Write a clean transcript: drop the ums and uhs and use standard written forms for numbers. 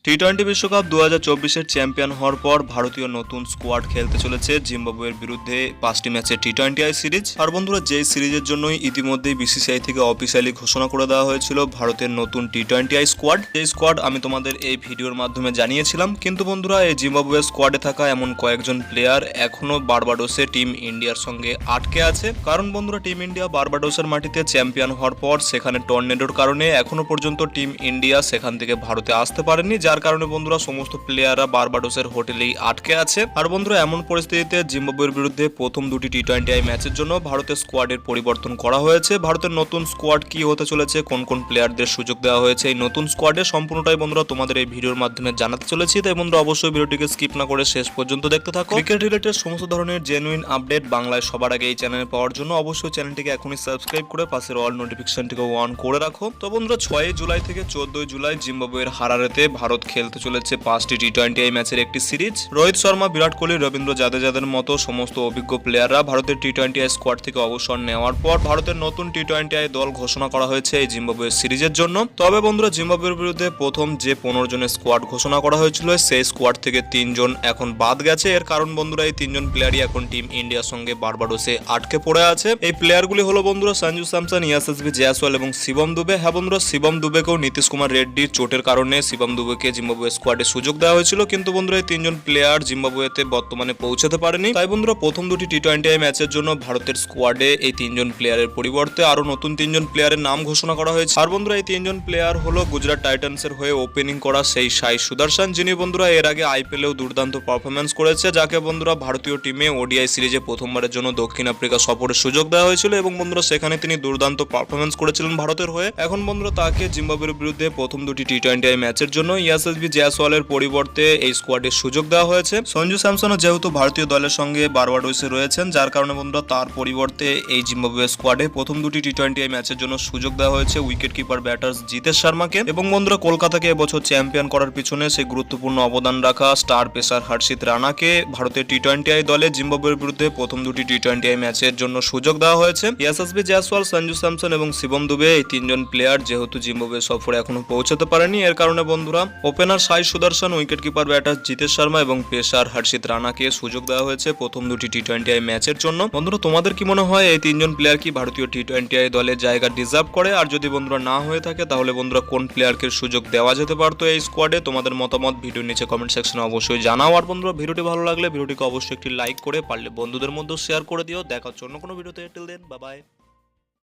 টি-20 বিশ্বকাপ 2024-এর চ্যাম্পিয়ন হওয়ার পর ভারতীয় নতুন স্কোয়াড খেলতে চলেছে জিম্বাবুয়ের বিরুদ্ধে 5টি ম্যাচের টি-20 সিরিজ। আর বন্ধুরা, যেই সিরিজের জন্যই ইতিমধ্যেই বিসিসিআই থেকে অফিসিয়ালি ঘোষণা করে দেওয়া হয়েছিল ভারতের নতুন টি-20 স্কোয়াড। এই স্কোয়াড আমি তোমাদের এই ভিডিওর মাধ্যমে জানিয়েছিলাম, কিন্তু বন্ধুরা এই জিম্বাবুয়ের স্কোয়াডে থাকা এমন কয়েকজন প্লেয়ার এখনো বার্বাডোসে টিম ইন্ডিয়ার সঙ্গে আটকে আছে। কারণ বন্ধুরা, টিম ইন্ডিয়া বার্বাডোসের মাটিতে চ্যাম্পিয়ন হওয়ার পর সেখানে টর্নেডোর কারণে এখনো পর্যন্ত টিম ইন্ডিয়া সেখান থেকে ভারতে আসতে পারেনি, যার কারণে বন্ধুরা সমস্ত প্লেয়াররা বার্বাডোসের হোটেলেই আটকে আছে। আর বন্ধুরা, এমন পরিস্থিতিতে জিম্বাবুয়ের বিরুদ্ধে প্রথম দুটি টি-20 ম্যাচের জন্য ভারতের স্কোয়াডের পরিবর্তন করা হয়েছে। ভারতের নতুন স্কোয়াড কি হতে চলেছে, কোন কোন প্লেয়ারদের সুযোগ দেওয়া হয়েছে এই নতুন স্কোয়াডে, সম্পূর্ণটাই বন্ধুরা তোমাদের এই ভিডিওর মাধ্যমে জানাতে চলেছি। তাই বন্ধুরা অবশ্যই ভিডিওটিকে স্কিপ না করে শেষ পর্যন্ত দেখতে থাকো। ক্রিকেট রিলেটেড সমস্ত ধরনের জেনুইন আপডেট বাংলায় সবার আগে এই চ্যানেলে পাওয়ার জন্য অবশ্যই চ্যানেলটিকে এখনই সাবস্ক্রাইব করে পাশের অল নোটিফিকেশনটিকে অন করে রাখো। তো বন্ধুরা, 6 জুলাই থেকে 14 জুলাই জিম্বাবুয়ের হারারেতে ভারত খেলতে চলেছে 5টি টি-20 ম্যাচের একটি সিরিজ। রোহিত শর্মা, বিরাট কোহলি, রবীন্দ্র জাদেজাদের মতো সমস্ত অভিজ্ঞ প্লেয়াররা ভারতের টি-20 স্কোয়াড থেকে অবসর নেওয়ার পর ভারতের নতুন টি-20 দল ঘোষণা করা হয়েছে এই জিম্বাবুয়ের সিরিজের জন্য। তবে বন্ধুরা, জিম্বাবুয়ের বিরুদ্ধে প্রথম যে 15 জনের স্কোয়াড ঘোষণা করা হয়েছিল সেই স্কোয়াড থেকে 3 জন এখন বাদ গেছে। এর কারণ বন্ধুরা, এই 3 জন প্লেয়ারই এখন টিম ইন্ডিয়ার সঙ্গে বার্বাডোসে আটকে পড়ে আছে। এই প্লেয়ারগুলি হলো বন্ধুরা সঞ্জু স্যামসন, ইয়াসএসবি জয়সওয়াল এবং শিবম দুবে। হ্যাঁ বন্ধুরা, শিবম দুবেকেও নীতিশ কুমার রেড্ডির চোটের কারণে শিবম দুবেকে জিম্বাবুয়ে স্কোয়াডে সুযোগ দেওয়া হয়েছিল, কিন্তু বন্ধুরা এই 3 জন প্লেয়ার জিম্বাবুয়েতে বর্তমানে পৌঁছাতে পারেনি। তাই বন্ধুরা, প্রথম দুটি টি-20 ম্যাচের জন্য ভারতের স্কোয়াডে এই 3 জন প্লেয়ারের পরিবর্তে আরো নতুন 3 জন প্লেয়ারের নাম ঘোষণা করা হয়েছে। আর বন্ধুরা, এই 3 জন প্লেয়ার হলো গুজরাট টাইটান্সের হয়ে ওপেনিং করা সেই সাই সুদর্শন, যিনি বন্ধুরা এর আগে আইপিএলেও দুর্দান্ত পারফরমেন্স করেছে, যাকে বন্ধুরা ভারতীয় টিমে ওডিআই সিরিজে প্রথমবারের জন্য দক্ষিণ আফ্রিকা সফরের সুযোগ দেওয়া হয়েছিল এবং বন্ধুরা সেখানে তিনি দুর্দান্ত পারফরমেন্স করেছিলেন ভারতের হয়ে। এখন বন্ধুরা তাকে জিম্বাবুয়ের বিরুদ্ধে প্রথম দুটি টি-20 ম্যাচের জন্য ইয়াসএসবি জয়সওয়ালের পরিবর্তে এই স্কোয়াডে সুযোগ দেওয়া হয়েছে। সঞ্জু স্যামসনও যেহেতু ভারতীয় দলের সঙ্গে বার্বাডোসে রয়েছেন, যার কারণে বন্ধুরা তার পরিবর্তে এই জিম্বাবুয়ে স্কোয়াডে প্রথম দুটি টি-20 ম্যাচের জন্য সুযোগ দেওয়া হয়েছে উইকেট কিপার ব্যাটার জিতেশ শর্মাকে। এবং বন্ধুরা, কলকাতাকে এবছর চ্যাম্পিয়ন করার পিছনে সেই গুরুত্বপূর্ণ অবদান রাখা স্টার পেসার হর্ষিত রানাকে ভারতের টি-20 দলে জিম্বাবুয়ের বিরুদ্ধে প্রথম দুটি টি-20 ম্যাচের জন্য সুযোগ দেওয়া হয়েছে। ইয়াসএসবি জয়সওয়াল, সঞ্জু স্যামসন এবং শিবম দুবে এই 3 জন প্লেয়ার যেহেতু জিম্বাবুয়ে সফরে এখনো পৌঁছাতে পারেনি, এর কারণে বন্ধুরা opener Sai Sudharsan, wicket keeper batter Jitesh Sharma এবং পেসার হর্ষিত রানাকে সুযোগ দেওয়া হয়েছে প্রথম দুটি টি-20 ম্যাচের জন্য। বন্ধুরা, তোমাদের কি মনে হয় এই 3 জন প্লেয়ার কি ভারতীয় টি-20 দলে জায়গা ডিজার্ভ করে? আর যদি বন্ধুরা না হয়ে থাকে তাহলে বন্ধুরা কোন প্লেয়ারকে সুযোগ দেওয়া যেতে পারতো এই স্কোয়াডে? তোমাদের মতামত ভিডিওর নিচে কমেন্ট সেকশনে অবশ্যই জানাও। আর বন্ধুরা, ভিডিওটি ভালো লাগলে ভিডিওটিকে অবশ্যই একটি লাইক করে পারলে বন্ধুদের মধ্যে শেয়ার করে দিও। দেখা হচ্ছে অন্য কোনো ভিডিওতে। Till then, bye by.